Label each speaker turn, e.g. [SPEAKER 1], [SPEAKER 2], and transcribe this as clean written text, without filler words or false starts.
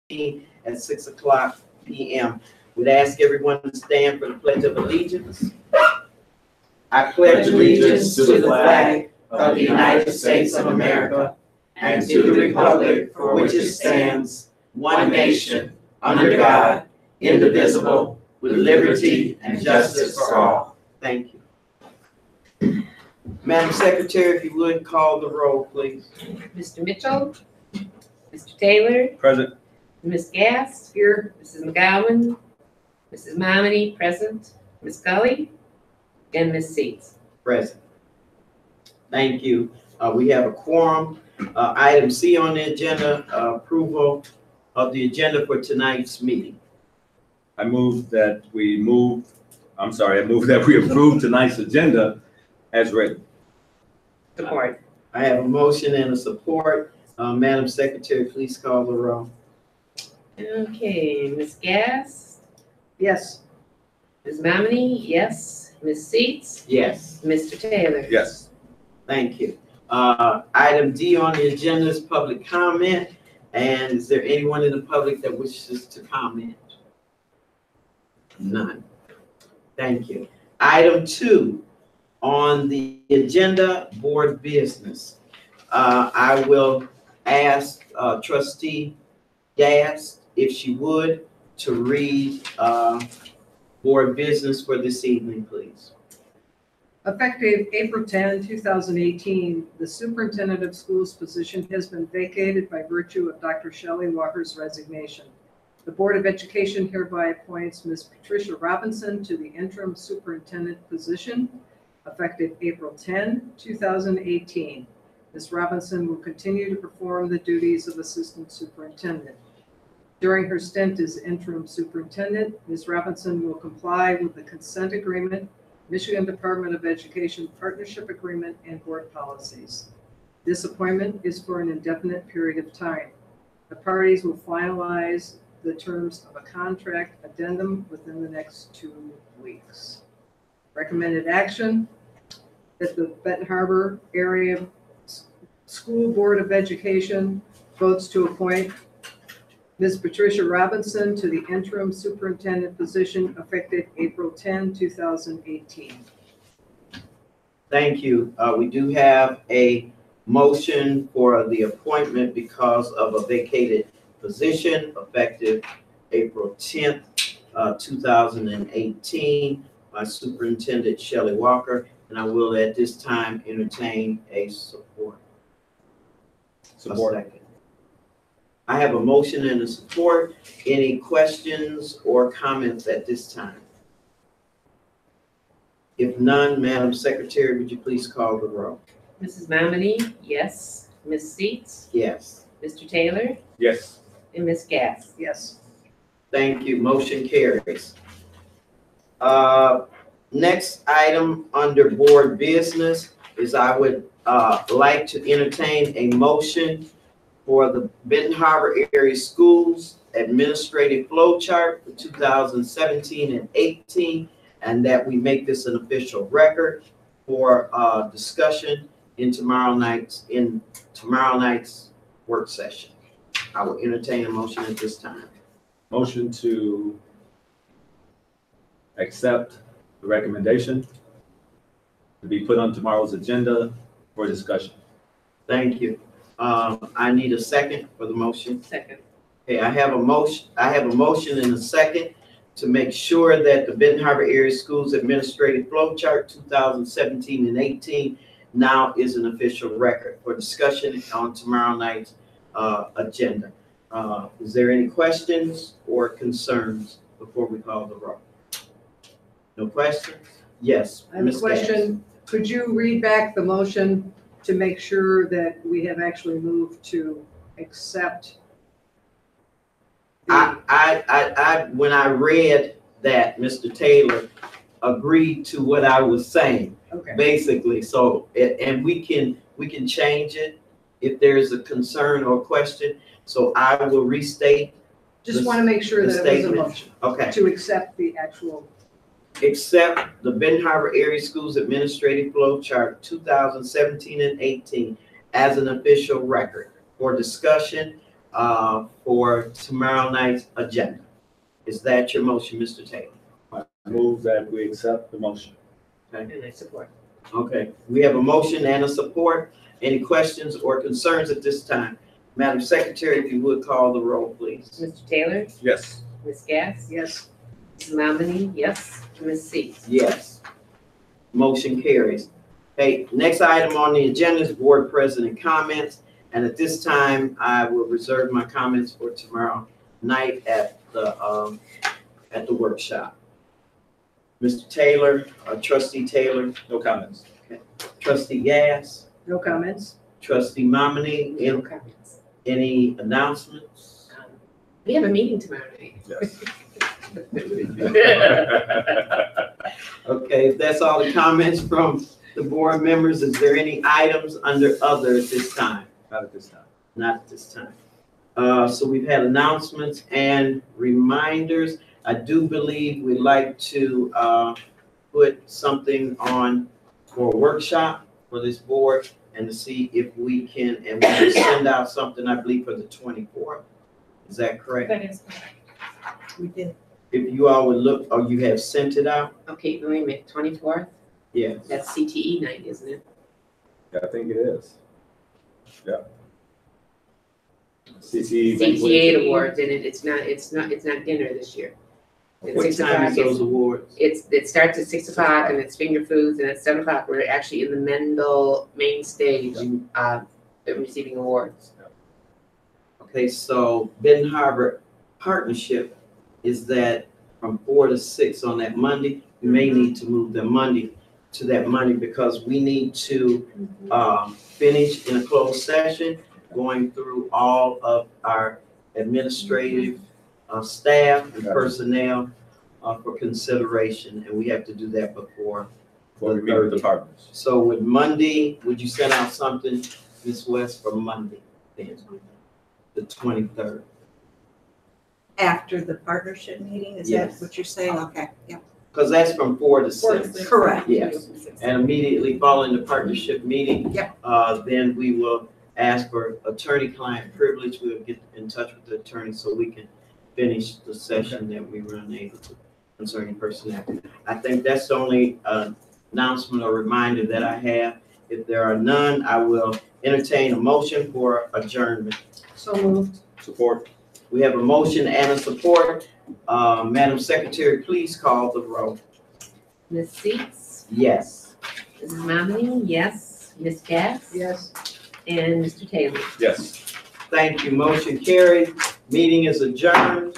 [SPEAKER 1] at 6 p.m. We'd ask everyone to stand for the Pledge of Allegiance. I pledge allegiance to the flag of the United States of America and to the republic for which it stands, one nation, under God, indivisible, with liberty and justice for all. Thank you. Madam Secretary, if you would call the roll, please.
[SPEAKER 2] Mr. Mitchell, Mr. Taylor.
[SPEAKER 3] Present.
[SPEAKER 2] Ms. Gass. Here. Mrs. McGowan. Mrs. Momini, present. Ms. Gully. And Ms. Seats.
[SPEAKER 1] Present. Thank you. We have a quorum. Item C on the agenda, approval of the agenda for tonight's meeting.
[SPEAKER 3] I move that we approve tonight's agenda as written.
[SPEAKER 2] Support.
[SPEAKER 1] I have a motion and a support. Madam Secretary, please call the roll.
[SPEAKER 2] Okay, Ms. Gass.
[SPEAKER 1] Yes.
[SPEAKER 2] Ms. Momini, yes. Ms. Seats.
[SPEAKER 1] Yes.
[SPEAKER 2] Mr. Taylor.
[SPEAKER 3] Yes.
[SPEAKER 1] Thank you. Item D on the agenda is public comment. And is there anyone in the public that wishes to comment? None. Thank you. Item 2 on the agenda, board business. I will ask Trustee Gass, if she would, to read board business for this evening, please.
[SPEAKER 4] Effective April 10, 2018, the superintendent of schools position has been vacated by virtue of Dr. Shelley Walker's resignation. The Board of Education hereby appoints Ms. Patricia Robinson to the interim superintendent position effective April 10, 2018. Ms. Robinson will continue to perform the duties of assistant superintendent. During her stint as interim superintendent, Ms. Robinson will comply with the consent agreement, Michigan Department of Education partnership agreement, and board policies. This appointment is for an indefinite period of time. The parties will finalize the terms of a contract addendum within the next 2 weeks. Recommended action: that the Benton Harbor Area School Board of Education votes to appoint Ms. Patricia Robinson to the interim superintendent position effective April 10, 2018.
[SPEAKER 1] Thank you. We do have a motion for the appointment because of a vacated position effective April 10th, 2018 by Superintendent Shelley Walker, and I will at this time entertain a support.
[SPEAKER 3] Support.
[SPEAKER 1] A second. I have a motion and a support. Any questions or comments at this time? If none, Madam Secretary, would you please call the roll?
[SPEAKER 2] Mrs. Momini, yes. Ms. Seats.
[SPEAKER 1] Yes.
[SPEAKER 2] Mr. Taylor.
[SPEAKER 3] Yes.
[SPEAKER 2] And Ms. Gass.
[SPEAKER 4] Yes.
[SPEAKER 1] Thank you. Motion carries. Next item under board business is I would like to entertain a motion for the Benton Harbor Area Schools Administrative Flow Chart for 2017 and 18, and that we make this an official record for discussion in tomorrow night's work session. I will entertain a motion at this time.
[SPEAKER 3] Motion to accept the recommendation to be put on tomorrow's agenda for discussion.
[SPEAKER 1] Thank you. I need a second for the motion.
[SPEAKER 2] Second.
[SPEAKER 1] Okay, I have a motion and a second to make sure that the Benton Harbor Area Schools Administrative Flow Chart 2017 and 18 now is an official record for discussion on tomorrow night's agenda. Is there any questions or concerns before we call the roll? No questions? Yes.
[SPEAKER 4] I have a question. Could you read back the motion to make sure that we have actually moved to accept?
[SPEAKER 1] When I read that, Mr. Taylor agreed to what I was saying,
[SPEAKER 4] Okay.
[SPEAKER 1] basically. So, and we can change it if there's a concern or question. So I will restate.
[SPEAKER 4] Just want to make sure that it was a motion
[SPEAKER 1] Okay.
[SPEAKER 4] to accept the actual.
[SPEAKER 1] Accept the Benton Harbor Area Schools Administrative Flow Chart 2017 and 18 as an official record for discussion for tomorrow night's agenda. Is that your motion, Mr. Taylor?
[SPEAKER 3] I move that we accept the motion.
[SPEAKER 2] And I support.
[SPEAKER 1] Okay, we have a motion and a support. Any questions or concerns at this time? Madam Secretary, if you would call the roll, please.
[SPEAKER 2] Mr. Taylor,
[SPEAKER 3] Yes.
[SPEAKER 2] Ms. Gass,
[SPEAKER 4] Yes.
[SPEAKER 2] Mrs. Mamani, yes, Ms. Seats.
[SPEAKER 1] Yes. Motion carries. Hey, next item on the agenda is board president comments. And at this time, I will reserve my comments for tomorrow night at the workshop. Mr. Taylor, Trustee Taylor,
[SPEAKER 3] No comments.
[SPEAKER 1] Trustee Gass,
[SPEAKER 4] No comments?
[SPEAKER 1] Trustee Mamani,
[SPEAKER 2] No comments.
[SPEAKER 1] any announcements?
[SPEAKER 2] We have a meeting tomorrow night.
[SPEAKER 3] Yes.
[SPEAKER 1] Okay, if that's all the comments from the board members, is there any items under other at this time?
[SPEAKER 3] Not at this time.
[SPEAKER 1] Not at this time. So we've had announcements and reminders. I do believe we'd like to put something on for a workshop for this board and to see if we can, and we will send out something, I believe, for the 24th. Is that correct?
[SPEAKER 2] That is correct.
[SPEAKER 4] We did.
[SPEAKER 1] If you all would look, or you have sent it out?
[SPEAKER 2] Okay, wait a minute, 24th?
[SPEAKER 1] Yes.
[SPEAKER 2] That's CTE night, isn't it?
[SPEAKER 3] Yeah, I think it is. Yeah. CTE.
[SPEAKER 2] CTA awards, and it's not dinner this year. It's
[SPEAKER 1] What
[SPEAKER 2] 6
[SPEAKER 1] time
[SPEAKER 2] o'clock.
[SPEAKER 1] is those awards?
[SPEAKER 2] It starts at 6 o'clock and it's finger foods, and at 7 o'clock, we're actually in the Mendel main stage, receiving awards.
[SPEAKER 1] Okay, so Benton Harbor Partnership is that from 4 to 6 on that Monday. We may need to move the Monday to that Monday because we need to finish in a closed session, going through all of our administrative staff and personnel for consideration, and we have to do that before.
[SPEAKER 3] Before we meet with the partners.
[SPEAKER 1] So with Monday, would you send out something, Ms. West, for Monday, then, the 23rd?
[SPEAKER 5] After the partnership meeting, is that
[SPEAKER 1] Yes.
[SPEAKER 5] what you're saying? Okay, yeah.
[SPEAKER 1] Because that's from 4 to 6.
[SPEAKER 5] Correct.
[SPEAKER 1] Yes. And immediately following the partnership meeting,
[SPEAKER 5] Yep.
[SPEAKER 1] Then we will ask for attorney-client privilege. We'll get in touch with the attorney so we can finish the session that we were unable to concerning personnel. I think that's the only announcement or reminder that I have. If there are none, I will entertain a motion for adjournment.
[SPEAKER 4] So moved.
[SPEAKER 3] Support.
[SPEAKER 1] We have a motion and a support. Madam Secretary, please call the roll.
[SPEAKER 2] Ms. Seats,
[SPEAKER 1] Yes.
[SPEAKER 2] Mrs. Mamani, yes, Ms. Gass,
[SPEAKER 4] Yes.
[SPEAKER 2] and Mr. Taylor.
[SPEAKER 3] Yes.
[SPEAKER 1] Thank you. Motion carried. Meeting is adjourned.